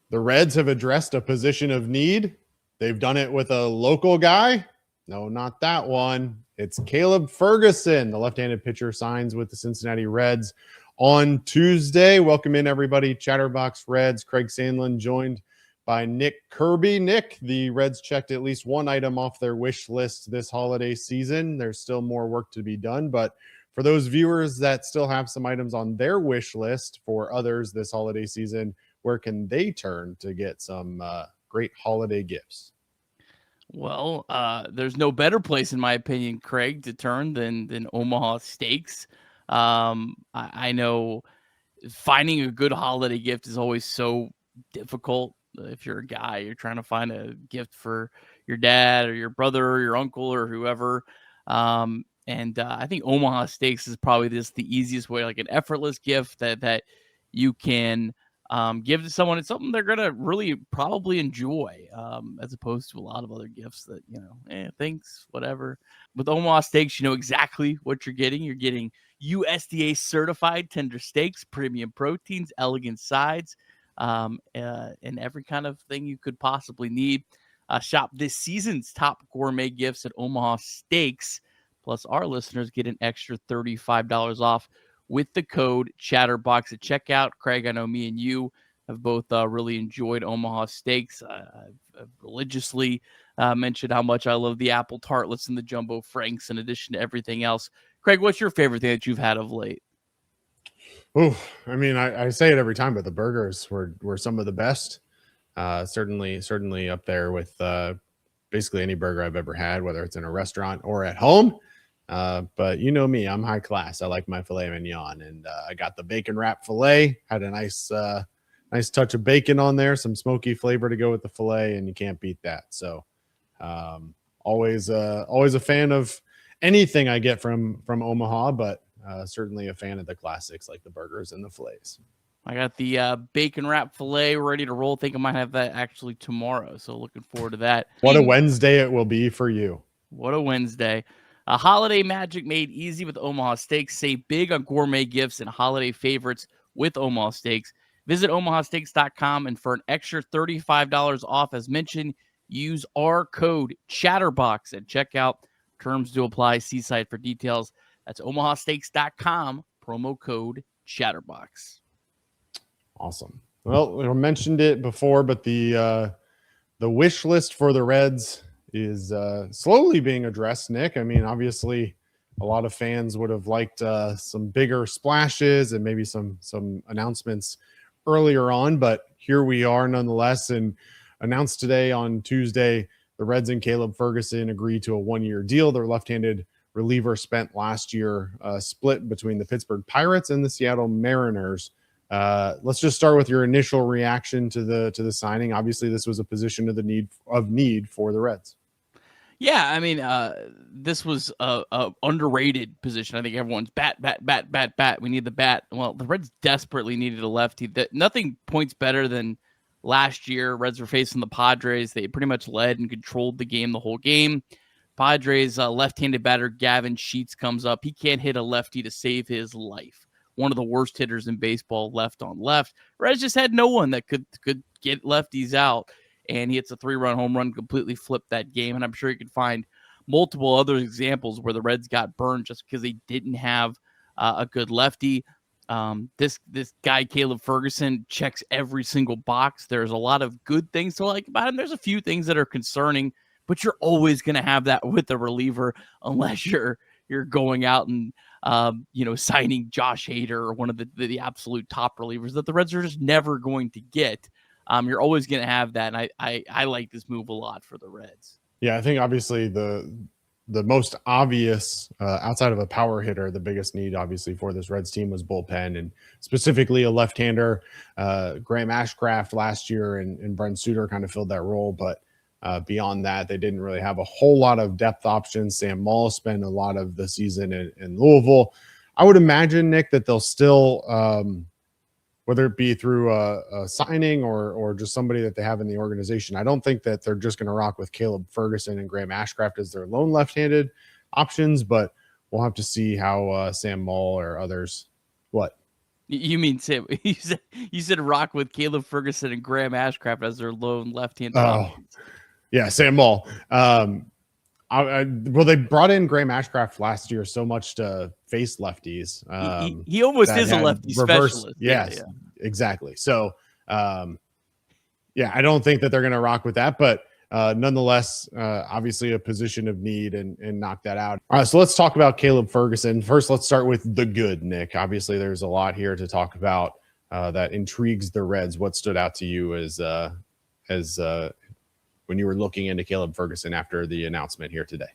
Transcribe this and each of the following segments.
The Reds have addressed a position of need. They've done it with a local guy. No, not that one. It's Caleb Ferguson, the left-handed pitcher, signs with the Cincinnati Reds on Tuesday. Welcome in, everybody. Chatterbox Reds, Craig Sandlin, joined by Nick Kirby. Nick, the Reds checked at least one item off their wish list this holiday season. There's still more work to be done, but for those viewers that still have some items on their wish list for others this holiday season, where can they turn to get some great holiday gifts? Well, there's no better place, in my opinion, Craig, to turn than Omaha Steaks. I know finding a good holiday gift is always so difficult. If you're a guy, you're trying to find a gift for your dad or your brother or your uncle or whoever. And I think Omaha Steaks is probably just the easiest way, like an effortless gift that you can give to someone. It's something they're going to really probably enjoy, as opposed to a lot of other gifts that, thanks, whatever. With Omaha Steaks, you know exactly what you're getting. You're getting USDA certified tender steaks, premium proteins, elegant sides, and every kind of thing you could possibly need. Shop this season's top gourmet gifts at Omaha Steaks. Plus, our listeners get an extra $35 off with the code Chatterbox at checkout. Craig, I know me and you have both really enjoyed Omaha Steaks. I've religiously mentioned how much I love the apple tartlets and the jumbo franks in addition to everything else. Craig, what's your favorite thing that you've had of late? Oh, I mean, I say it every time, but the burgers were some of the best. Certainly up there with basically any burger I've ever had, whether it's in a restaurant or at home. But you know me, I'm high class. I like my filet mignon, and I got the bacon wrap filet. Had a nice touch of bacon on there, some smoky flavor to go with the filet, and you can't beat that. So, always a fan of anything I get from Omaha, but certainly a fan of the classics like the burgers and the fillets. I got the bacon wrap filet ready to roll. Think I might have that actually tomorrow. So looking forward to that. What a Wednesday it will be for you. What a Wednesday. Holiday magic made easy with Omaha Steaks. Save big on gourmet gifts and holiday favorites with Omaha Steaks. Visit omahasteaks.com, and for an extra $35 off, as mentioned, use our code Chatterbox at checkout. Terms do apply. See site for details. That's omahasteaks.com, promo code Chatterbox. Awesome. Well, we mentioned it before, but the wish list for the Reds is slowly being addressed, Nick. I mean, obviously, a lot of fans would have liked some bigger splashes and maybe some announcements earlier on, but here we are nonetheless. And announced today on Tuesday, the Reds and Caleb Ferguson agreed to a one-year deal. Their left-handed reliever spent last year split between the Pittsburgh Pirates and the Seattle Mariners. Let's just start with your initial reaction to the signing. Obviously, this was a position of need for the Reds. Yeah, I mean, this was a underrated position. I think everyone's bat. We need the bat. Well, the Reds desperately needed a lefty. Nothing points better than last year. Reds were facing the Padres. They pretty much led and controlled the game the whole game. Padres left-handed batter Gavin Sheets comes up. He can't hit a lefty to save his life. One of the worst hitters in baseball, left on left. Reds just had no one that could get lefties out, and he hits a 3-run home run, completely flipped that game. And I'm sure you could find multiple other examples where the Reds got burned just because they didn't have a good lefty. This guy, Caleb Ferguson, checks every single box. There's a lot of good things to like about him. There's a few things that are concerning, but you're always going to have that with a reliever unless you're going out and signing Josh Hader or one of the absolute top relievers that the Reds are just never going to get. You're always going to have that, and I like this move a lot for the Reds. Yeah, I think obviously the most obvious, outside of a power hitter, the biggest need obviously for this Reds team was bullpen, and specifically a left-hander. Graham Ashcraft last year and Brent Suter kind of filled that role, but beyond that, they didn't really have a whole lot of depth options. Sam Moll spent a lot of the season in Louisville. I would imagine, Nick, that they'll still, whether it be through a signing or just somebody that they have in the organization, I don't think that they're just going to rock with Caleb Ferguson and Graham Ashcraft as their lone left-handed options, but we'll have to see how Sam Moll or others. What? You mean Sam? You said rock with Caleb Ferguson and Graham Ashcraft as their lone left-handed Oh, options. yeah, Sam Ball. Well, they brought in Graham Ashcraft last year so much to face lefties. He almost That is a had lefty reverse. specialist. Yes, exactly. So, yeah, I don't think that they're going to rock with that, but nonetheless, obviously a position of need and knock that out. All right, so let's talk about Caleb Ferguson. First, let's start with the good, Nick. Obviously, there's a lot here to talk about that intrigues the Reds. What stood out to you as when you were looking into Caleb Ferguson after the announcement here today?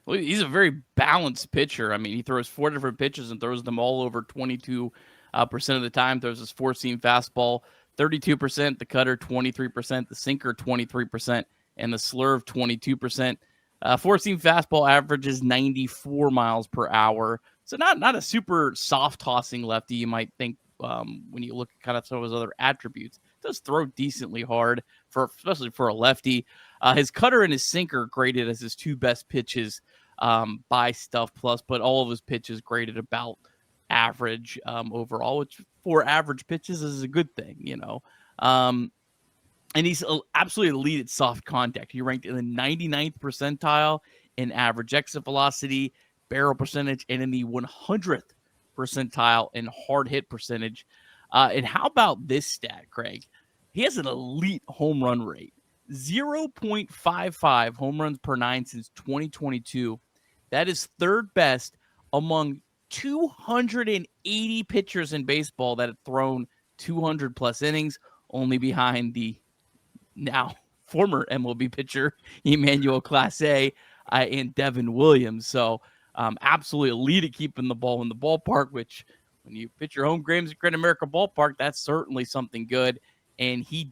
Well, he's a very balanced pitcher. I mean, he throws 4 different pitches and throws them all over 22% of the time. Throws his 4-seam fastball 32%, the cutter 23%, the sinker 23%, and the slurve 22%. 4-seam fastball averages 94 miles per hour. So not a super soft tossing lefty you might think when you look at kind of some of his other attributes. Does throw decently hard especially for a lefty. His cutter and his sinker graded as his 2 best pitches by Stuff Plus, but all of his pitches graded about average overall, which for average pitches is a good thing, you know. And he's absolutely elite at soft contact. He ranked in the 99th percentile in average exit velocity, barrel percentage, and in the 100th percentile in hard hit percentage. And how about this stat, Craig? He has an elite home run rate, 0.55 home runs per 9 since 2022. That is third best among 280 pitchers in baseball that have thrown 200 plus innings, only behind the now former MLB pitcher Emmanuel Clase and Devin Williams. So absolutely elite at keeping the ball in the ballpark, which when you pitch your home games at Great America Ballpark, that's certainly something good. And he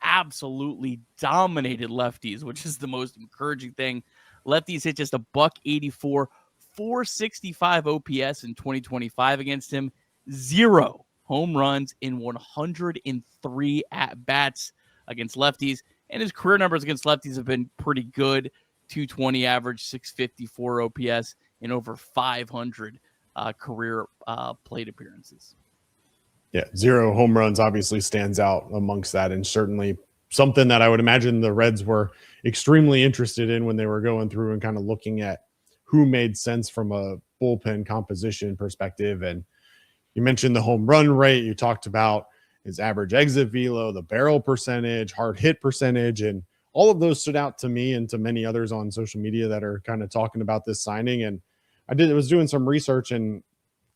absolutely dominated lefties, which is the most encouraging thing. Lefties hit just a $184, 465 OPS in 2025 against him. 0 home runs in 103 at-bats against lefties. And his career numbers against lefties have been pretty good. 220 average, 654 OPS, and over 500 career plate appearances. Yeah, 0 home runs obviously stands out amongst that, and certainly something that I would imagine the Reds were extremely interested in when they were going through and kind of looking at who made sense from a bullpen composition perspective. And you mentioned the home run rate. You talked about his average exit velo, the barrel percentage, hard hit percentage, and all of those stood out to me and to many others on social media that are kind of talking about this signing. And I was doing some research and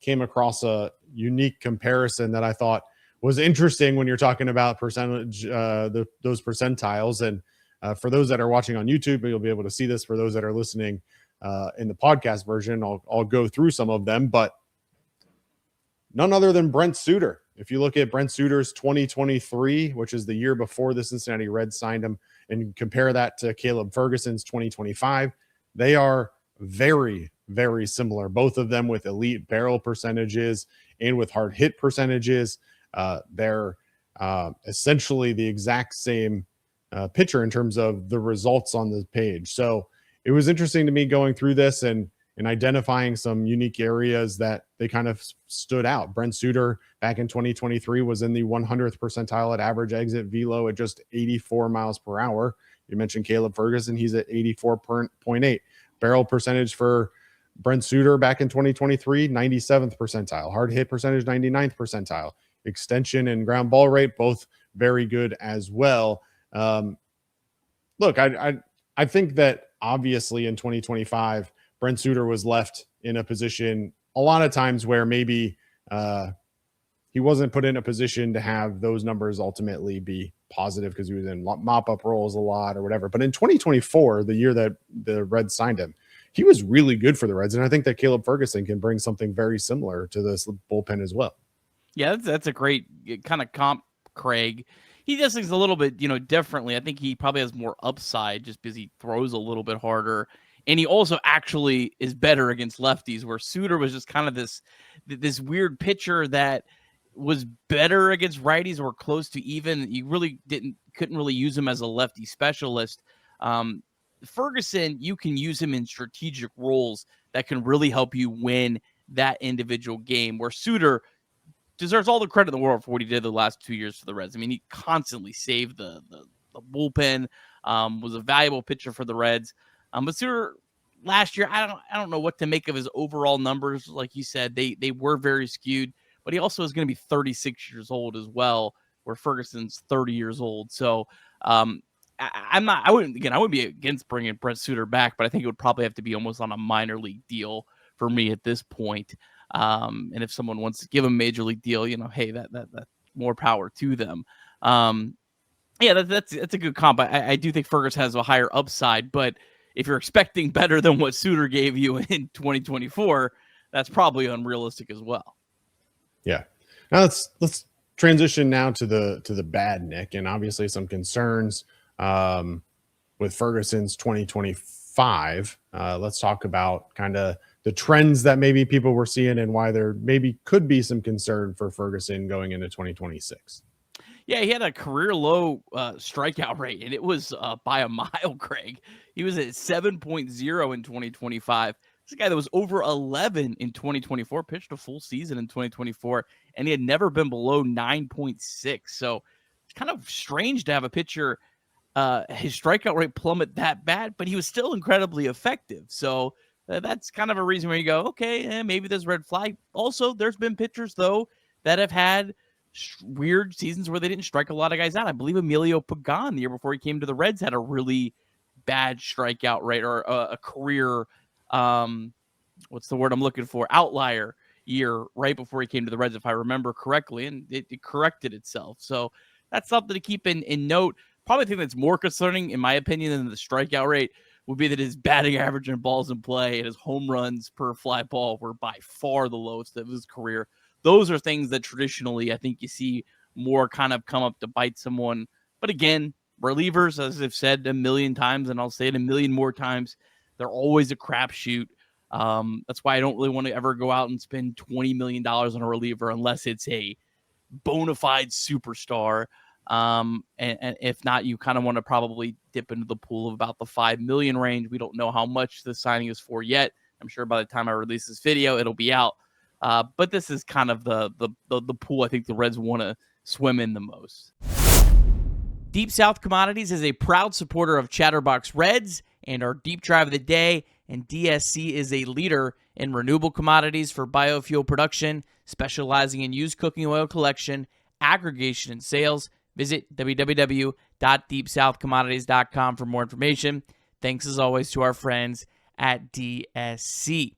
came across a unique comparison that I thought was interesting when you're talking about percentage, those percentiles. And for those that are watching on YouTube, you'll be able to see this. For those that are listening in the podcast version, I'll go through some of them, but none other than Brent Suter. If you look at Brent Suter's 2023, which is the year before the Cincinnati Reds signed him, and compare that to Caleb Ferguson's 2025, they are very, very similar. Both of them with elite barrel percentages and with hard hit percentages. They're essentially the exact same pitcher in terms of the results on the page. So it was interesting to me going through this and identifying some unique areas that they kind of stood out. Brent Suter back in 2023 was in the 100th percentile at average exit velo at just 84 miles per hour. You mentioned Caleb Ferguson. He's at 84.8. Barrel percentage for Brent Suter back in 2023, 97th percentile. Hard hit percentage, 99th percentile. Extension and ground ball rate, both very good as well. Look, I think that obviously in 2025, Brent Suter was left in a position a lot of times where maybe he wasn't put in a position to have those numbers ultimately be positive because he was in mop-up roles a lot or whatever. But in 2024, the year that the Reds signed him, he was really good for the Reds. And I think that Caleb Ferguson can bring something very similar to this bullpen as well. Yeah, that's a great kind of comp, Craig. He does things a little bit, differently. I think he probably has more upside just because he throws a little bit harder. And he also actually is better against lefties, where Suter was just kind of this weird pitcher that was better against righties or close to even. You really couldn't really use him as a lefty specialist. Ferguson, you can use him in strategic roles that can really help you win that individual game, where Suter deserves all the credit in the world for what he did the last 2 years for the Reds. I mean, he constantly saved the bullpen, was a valuable pitcher for the Reds. But Suter last year, I don't know what to make of his overall numbers. Like you said, they were very skewed, but he also is going to be 36 years old as well, where Ferguson's 30 years old. So I wouldn't be against bringing Brent Suter back, but I think it would probably have to be almost on a minor league deal for me at this point. And if someone wants to give a major league deal, hey, that more power to them. Yeah, that's a good comp. I do think Ferguson has a higher upside, but if you're expecting better than what Suter gave you in 2024, that's probably unrealistic as well. Yeah. Now let's transition now to the bad, Nick, and obviously some concerns with Ferguson's 2025. Let's talk about kind of the trends that maybe people were seeing and why there maybe could be some concern for Ferguson going into 2026. Yeah, he had a career low strikeout rate, and it was by a mile, Craig. He was at 7.0 in 2025. This is a guy that was over 11 in 2024, pitched a full season in 2024, and he had never been below 9.6. So it's kind of strange to have a pitcher, his strikeout rate plummet that bad, but he was still incredibly effective. So that's kind of a reason where you go, okay, maybe there's red flag. Also, there's been pitchers, though, that have had weird seasons where they didn't strike a lot of guys out. I believe Emilio Pagan, the year before he came to the Reds, had a really bad strikeout rate, or a career, what's the word I'm looking for? Outlier year right before he came to the Reds, if I remember correctly, and it corrected itself. So that's something to keep in note. Probably the thing that's more concerning, in my opinion, than the strikeout rate would be that his batting average and balls in play and his home runs per fly ball were by far the lowest of his career. Those are things that traditionally I think you see more kind of come up to bite someone. But again, relievers, as I've said a million times, and I'll say it a million more times, they're always a crapshoot. That's why I don't really want to ever go out and spend $20 million on a reliever unless it's a bona fide superstar. And if not, you kind of want to probably dip into the pool of about the $5 million range. We don't know how much the signing is for yet. I'm sure by the time I release this video, it'll be out. But this is kind of the pool I think the Reds want to swim in the most. Deep South Commodities is a proud supporter of Chatterbox Reds and our Deep Drive of the Day, and DSC is a leader in renewable commodities for biofuel production, specializing in used cooking oil collection, aggregation, and sales. Visit www.deepsouthcommodities.com for more information. Thanks as always to our friends at DSC.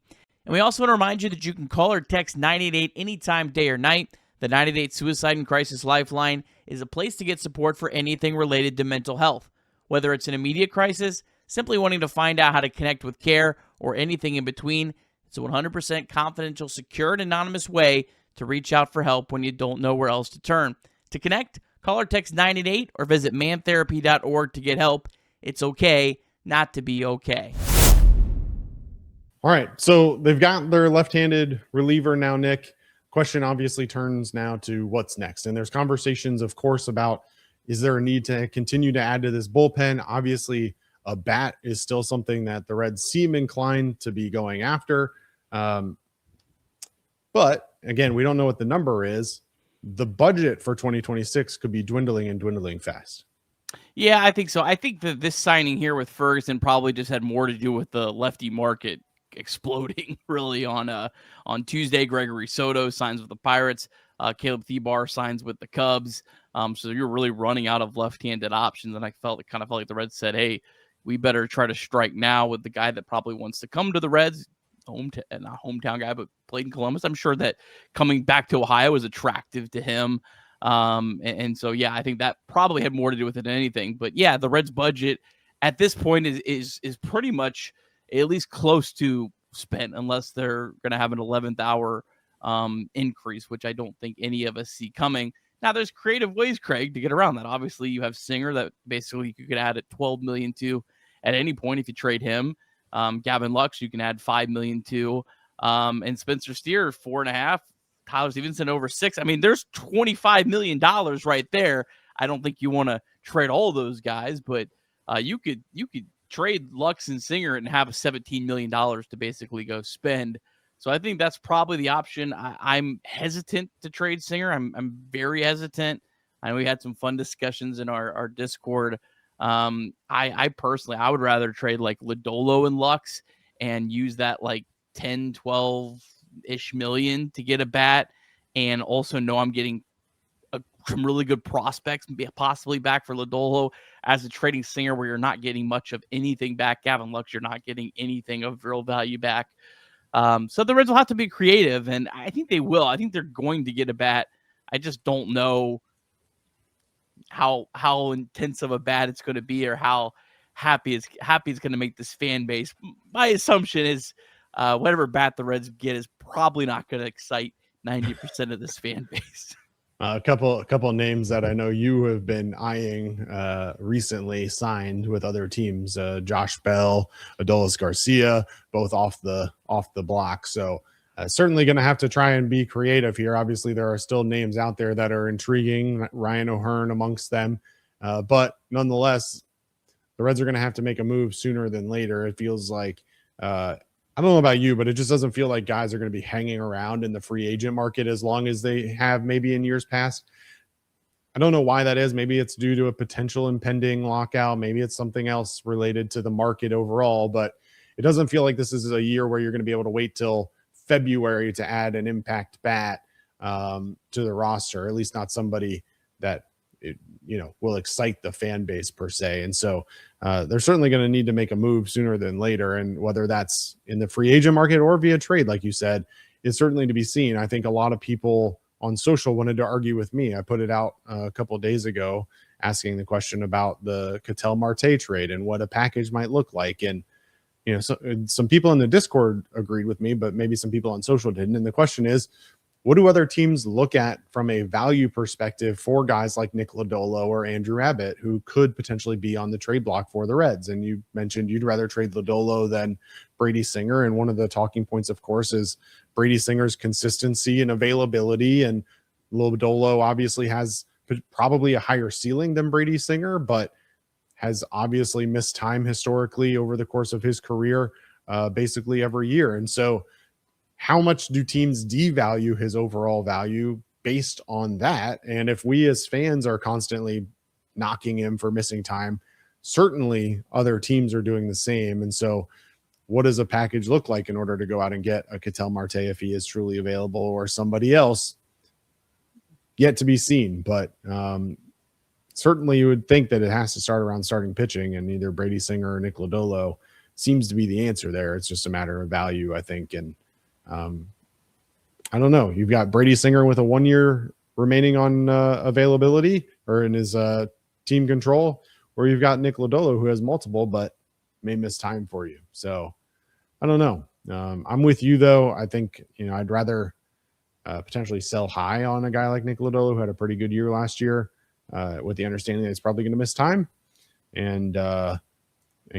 And we also want to remind you that you can call or text 988 anytime, day or night. The 988 Suicide and Crisis Lifeline is a place to get support for anything related to mental health. Whether it's an immediate crisis, simply wanting to find out how to connect with care, or anything in between, it's a 100% confidential, secure, and anonymous way to reach out for help when you don't know where else to turn. To connect, call or text 988 or visit mantherapy.org to get help. It's okay not to be okay. All right, so they've got their left-handed reliever now, Nick. Question obviously turns now to what's next. And there's conversations, of course, about is there a need to continue to add to this bullpen? Obviously, a bat is still something that the Reds seem inclined to be going after. But again, we don't know what the number is. The budget for 2026 could be dwindling fast. Yeah, I think so. I think that this signing here with Ferguson probably just had more to do with the lefty market exploding really on Tuesday. Gregory Soto signs with the Pirates. Caleb Thibar signs with the Cubs. So you're really running out of left-handed options. And I felt like the Reds said, hey, we better try to strike now with the guy that probably wants to come to the Reds. Not hometown guy, but played in Columbus. I'm sure that coming back to Ohio is attractive to him. And so, yeah, I think that probably had more to do with it than anything. But yeah, the Reds budget at this point is pretty much at least close to spent, unless they're going to have an 11th hour increase, which I don't think any of us see coming. Now, there's creative ways, Craig, to get around that. Obviously, you have Singer that basically you could add at $12 million to at any point if you trade him. Gavin Lux, you can add $5 million to, and Spencer Steer, 4.5. Tyler Stevenson over 6. I mean, there's $25 million right there. I don't think you want to trade all those guys, but you could trade Lux and Singer and have $17 million to basically go spend So I think that's probably the option. I'm hesitant to trade Singer. I'm very hesitant. I know we had some fun discussions in our Discord. I personally, I would rather trade like Lodolo and Lux and use that like 10, 12-ish million to get a bat, and also know I'm getting some really good prospects, possibly back for Lodolo, as a trading Singer where you're not getting much of anything back. Gavin Lux, you're not getting anything of real value back. So the Reds will have to be creative, and I think they will. I think they're going to get a bat. I just don't know how intense of a bat it's going to be, or how happy it's going to make this fan base. My assumption is whatever bat the Reds get is probably not going to excite 90% of this fan base. A couple names that I know you have been eyeing recently signed with other teams. Josh Bell, Adolis Garcia, both off the block. So certainly going to have to try and be creative here. Obviously, there are still names out there that are intriguing, Ryan O'Hearn amongst them. But nonetheless, the Reds are going to have to make a move sooner than later. It feels like I don't know about you, but it just doesn't feel like guys are going to be hanging around in the free agent market as long as they have maybe in years past. I don't know why that is. Maybe it's due to a potential impending lockout. Maybe it's something else related to the market overall, but it doesn't feel like this is a year where you're going to be able to wait till February to add an impact bat to the roster, at least not somebody that will excite the fan base per se. And so they're certainly going to need to make a move sooner than later. And whether that's in the free agent market or via trade, like you said, is certainly to be seen. I think a lot of people on social wanted to argue with me. I put it out a couple of days ago asking the question about the Ketel Marte trade and what a package might look like. And, some people in the Discord agreed with me, but maybe some people on social didn't. And the question is, what do other teams look at from a value perspective for guys like Nick Lodolo or Andrew Abbott, who could potentially be on the trade block for the Reds? And you mentioned you'd rather trade Lodolo than Brady Singer. And one of the talking points, of course, is Brady Singer's consistency and availability. And Lodolo obviously has probably a higher ceiling than Brady Singer, but has obviously missed time historically over the course of his career, basically every year. And so how much do teams devalue his overall value based on that? And if we as fans are constantly knocking him for missing time, certainly other teams are doing the same. And so what does a package look like in order to go out and get a Ketel Marte if he is truly available, or somebody else? Yet to be seen. But certainly you would think that it has to start around starting pitching, and either Brady Singer or Nick Lodolo seems to be the answer there. It's just a matter of value, I think. And I don't know. You've got Brady Singer with a 1 year remaining on availability or in his team control, or you've got Nick Lodolo who has multiple but may miss time for you. So I don't know. I'm with you though. I think I'd rather potentially sell high on a guy like Nick Lodolo who had a pretty good year last year, with the understanding that he's probably going to miss time, and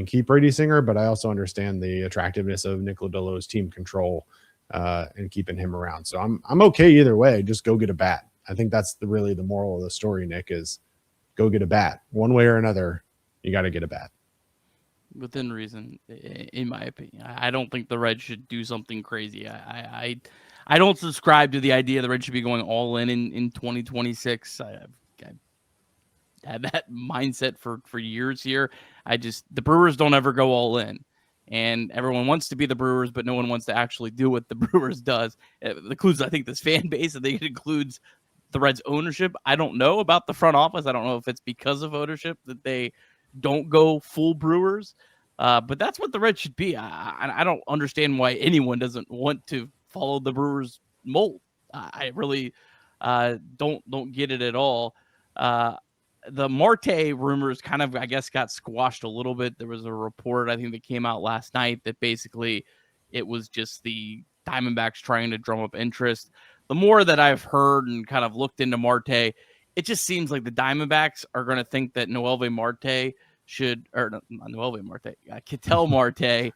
keep Brady Singer. But I also understand the attractiveness of Nick Lodolo's team control and keeping him around. So I'm okay either way. Just go get a bat. I think that's really the moral of the story, Nick, is go get a bat. One way or another, you got to get a bat. Within reason, in my opinion. I don't think the Reds should do something crazy. I don't subscribe to the idea the Reds should be going all in 2026. I've had that mindset for years here. The Brewers don't ever go all in. And everyone wants to be the Brewers, but no one wants to actually do what the Brewers does. It includes, I think, this fan base. I think it includes the Reds ownership. I don't know about the front office. I don't know if it's because of ownership that they don't go full Brewers. But that's what the Reds should be. I don't understand why anyone doesn't want to follow the Brewers mold. I really don't get it at all. The Marte rumors kind of, I guess, got squashed a little bit. There was a report, I think, that came out last night that basically it was just the Diamondbacks trying to drum up interest. The more that I've heard and kind of looked into Marte, it just seems like the Diamondbacks are going to think that Ketel Marte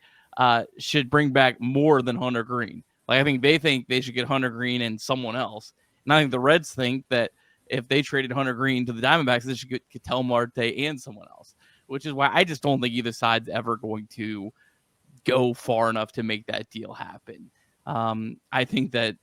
should bring back more than Hunter Green. Like, I think they think they should get Hunter Green and someone else. And I think the Reds think that if they traded Hunter Green to the Diamondbacks, they should get Ketel Marte and someone else, which is why I just don't think either side's ever going to go far enough to make that deal happen. I think that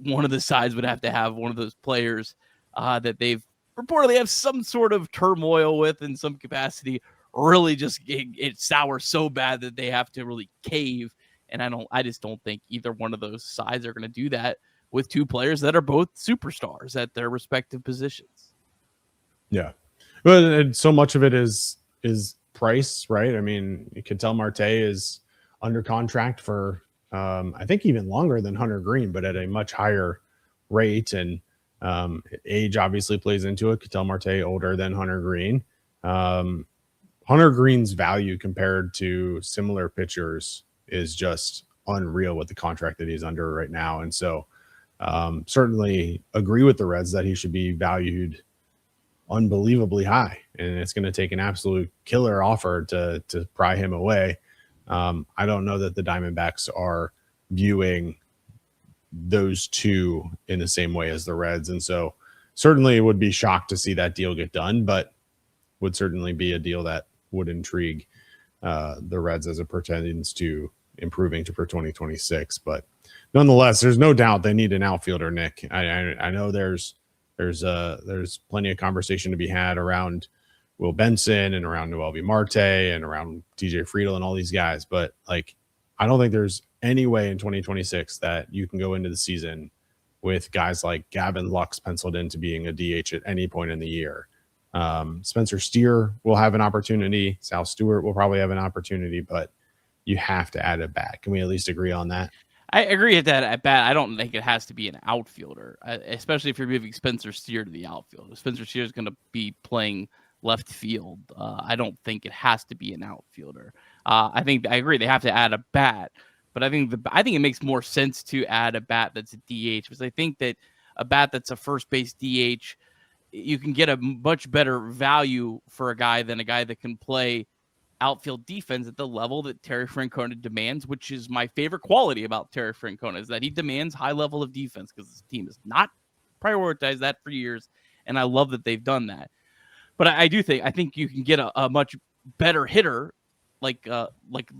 one of the sides would have to have one of those players that they've reportedly have some sort of turmoil with in some capacity, really just it sours so bad that they have to really cave. And I just don't think either one of those sides are going to do that with two players that are both superstars at their respective positions. Yeah. But so much of it is price, right? I mean, Ketel Marte is under contract for I think even longer than Hunter Green, but at a much higher rate. And age obviously plays into it. Ketel Marte older than Hunter Green. Hunter Green's value compared to similar pitchers is just unreal with the contract that he's under right now. And so certainly agree with the Reds that he should be valued unbelievably high, and it's going to take an absolute killer offer to pry him away. I don't know that the Diamondbacks are viewing those two in the same way as the Reds, and so certainly would be shocked to see that deal get done, but would certainly be a deal that would intrigue the Reds as it pertains to improving for 2026. But nonetheless, there's no doubt they need an outfielder, Nick. I know there's plenty of conversation to be had around Will Benson and around Noelvi Marte and around TJ Friedl and all these guys. But like, I don't think there's any way in 2026 that you can go into the season with guys like Gavin Lux penciled into being a DH at any point in the year. Spencer Steer will have an opportunity. Sal Stewart will probably have an opportunity, but you have to add a bat. Can we at least agree on that? I agree with that at bat. I don't think it has to be an outfielder, especially if you're moving Spencer Steer to the outfield. Spencer Steer is going to be playing left field. I don't think it has to be an outfielder. I agree they have to add a bat, but I think it makes more sense to add a bat that's a DH, because I think that a bat that's a first base DH, you can get a much better value for a guy than a guy that can play outfield defense at the level that Terry Francona demands, which is my favorite quality about Terry Francona, is that he demands high level of defense, because his team has not prioritized that for years, and I love that they've done that. But I think you can get a much better hitter, like the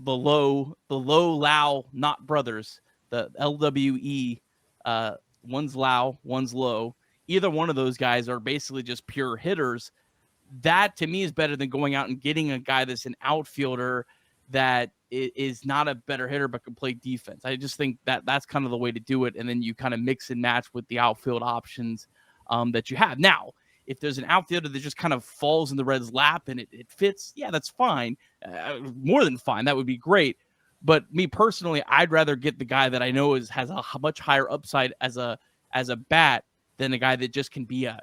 low Lau not brothers, the LWE, one's Lau, one's Low. Either one of those guys are basically just pure hitters. That to me is better than going out and getting a guy that's an outfielder that is not a better hitter but can play defense. I just think that that's kind of the way to do it, and then you kind of mix and match with the outfield options that you have. Now, if there's an outfielder that just kind of falls in the Reds' lap and it fits, yeah, that's fine. More than fine. That would be great. But me personally, I'd rather get the guy that I know has a much higher upside as a bat than a guy that just can be a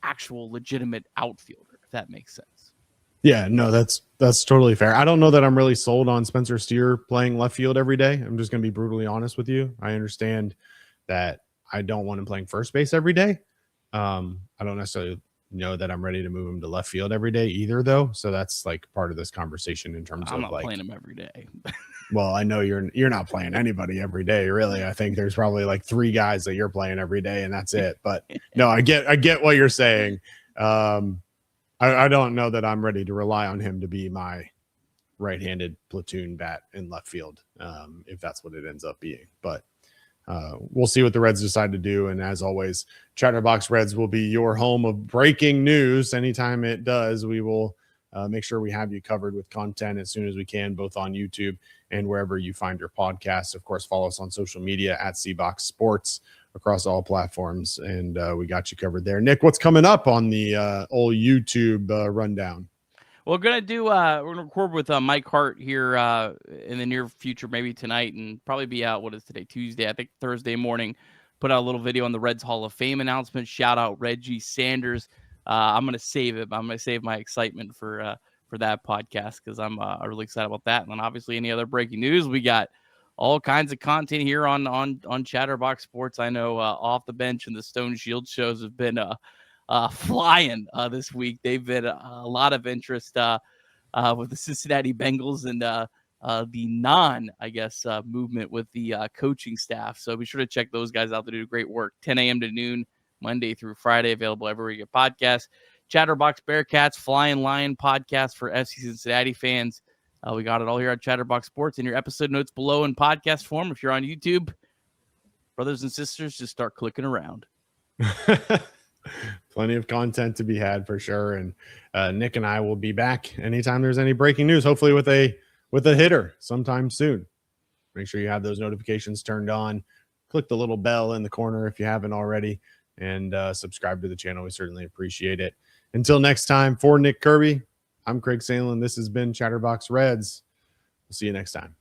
actual legitimate outfielder, if that makes sense. Yeah, no, that's totally fair. I don't know that I'm really sold on Spencer Steer playing left field every day. I'm just going to be brutally honest with you. I understand that I don't want him playing first base every day. I don't necessarily know that I'm ready to move him to left field every day either, though. So that's like part of this conversation in terms of not like playing him every day. Well, I know you're not playing anybody every day, really. I think there's probably like 3 guys that you're playing every day, and that's it. But no, I get what you're saying. I don't know that I'm ready to rely on him to be my right-handed platoon bat in left field, if that's what it ends up being. But we'll see what the Reds decide to do. And as always, Chatterbox Reds will be your home of breaking news. Anytime it does, we will make sure we have you covered with content as soon as we can, both on YouTube and wherever you find your podcasts. Of course, follow us on social media at CBox Sports across all platforms, and we got you covered there. Nick, what's coming up on the old YouTube rundown? We're gonna record with Mike Hart here in the near future, maybe tonight, and probably be out. What is today? Tuesday, I think Thursday morning. Put out a little video on the Reds Hall of Fame announcement. Shout out Reggie Sanders. I'm gonna save it. I'm gonna save my excitement for that podcast, because I'm really excited about that. And then obviously any other breaking news, we got all kinds of content here on Chatterbox Sports. I know Off the Bench and the Stone Shield shows have been flying this week. They've been a lot of interest with the Cincinnati Bengals and the movement with the coaching staff. So be sure to check those guys out. They do great work. 10 a.m. to noon, Monday through Friday, available everywhere you get podcasts. Chatterbox Bearcats, Flying Lion podcast for FC Cincinnati fans. We got it all here at Chatterbox Sports. In your episode notes below in podcast form, if you're on YouTube, brothers and sisters, just start clicking around. Plenty of content to be had for sure. And Nick and I will be back anytime there's any breaking news, hopefully with a hitter sometime soon. Make sure you have those notifications turned on. Click the little bell in the corner if you haven't already, and subscribe to the channel. We certainly appreciate it. Until next time, for Nick Kirby, I'm Craig Sandlin. This has been Chatterbox Reds. We'll see you next time.